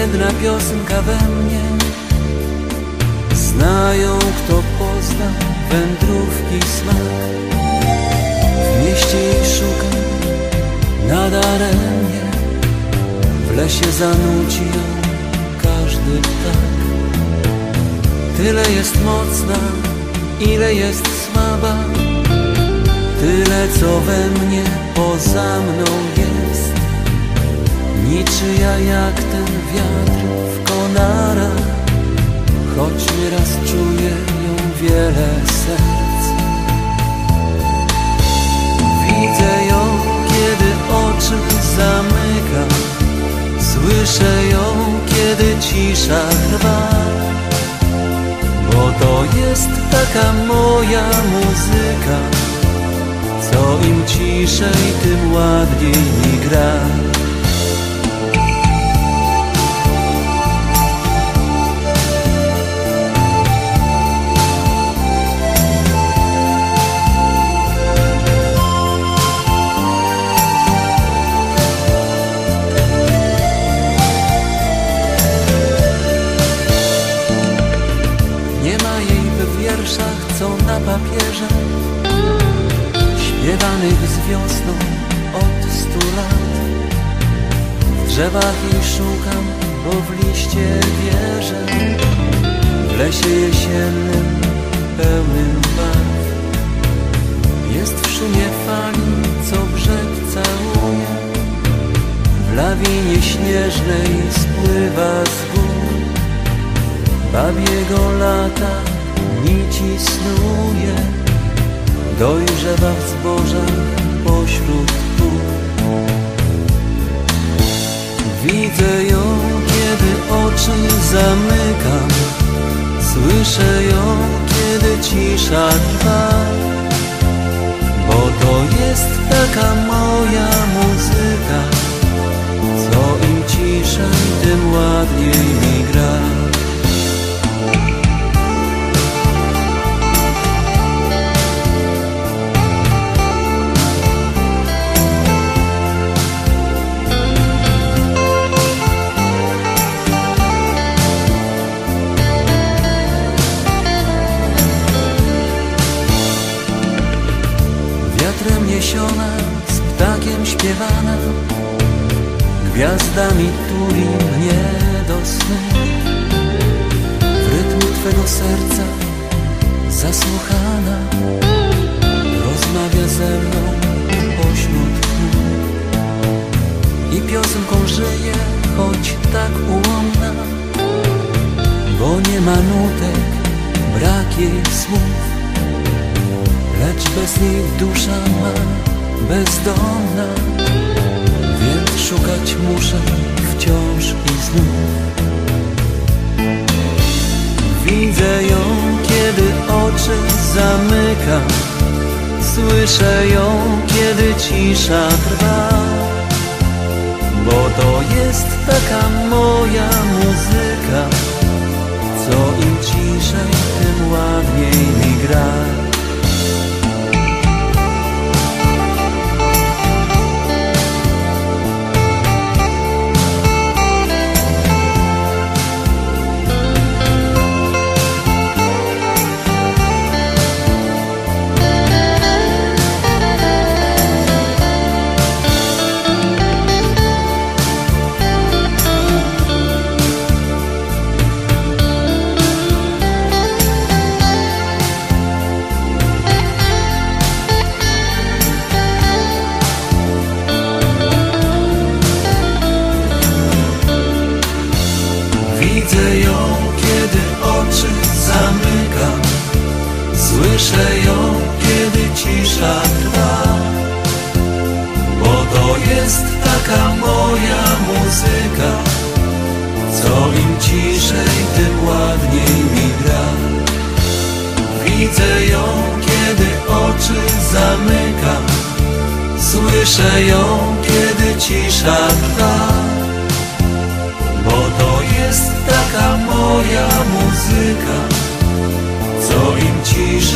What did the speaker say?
jedna piosenka we mnie. Znają, kto pozna wędrówki smak. W mieście jej szukam nadaremnie. W lesie zanuci ją każdy ptak. Tyle jest mocna, ile jest słaba. Tyle, co we mnie poza mną jest. Niczyja jak ten wiatr w konarach. Choć nieraz czuję ją wiele serc. Widzę ją, kiedy oczy zamykam. Słyszę ją, kiedy cisza trwa. Bo to jest taka moja muzyka. Co im ciszej, tym ładniej mi gra. Nie ma jej w wierszach, co na papierze, śpiewanych z wiosną od 100 lat. W drzewach jej szukam, bo w liście wierzę. W lesie jesiennym pełnym barw. Jest w szumie fali, co brzeg całuje. W lawinie śnieżnej spływa z gór. Babiego lata nici snuje. Dojrzewa w zbożach pośród pól. Widzę ją, kiedy oczy zamykam. Słyszę ją, kiedy cisza trwa. Bo to jest taka moja muzyka. Co im ciszej, tym ładniej mi gra. Wiatrem niesiona, z ptakiem śpiewana, gwiazdami tuli mnie do snu. W rytmu twego serca zasłuchana, rozmawia ze mną pośród chmur. I piosenką żyje, choć tak ułomna, bo nie ma nutek, brak jej słów. Lecz bez niej dusza ma bezdomna, więc szukać muszę wciąż i znów. Widzę ją, kiedy oczy zamykam. Słyszę ją, kiedy cisza trwa. Bo to jest taka moja muzyka. Co im ciszej, tym ładniej mi gra. Widzę ją, kiedy oczy zamykam. Słyszę ją, kiedy cisza trwa. Bo to jest taka moja muzyka. Co im ciszej, tym ładniej mi gra. Widzę ją, kiedy oczy zamykam. Słyszę ją, kiedy cisza trwa. Bo to jest taka moja muzyka. Co im ciszej,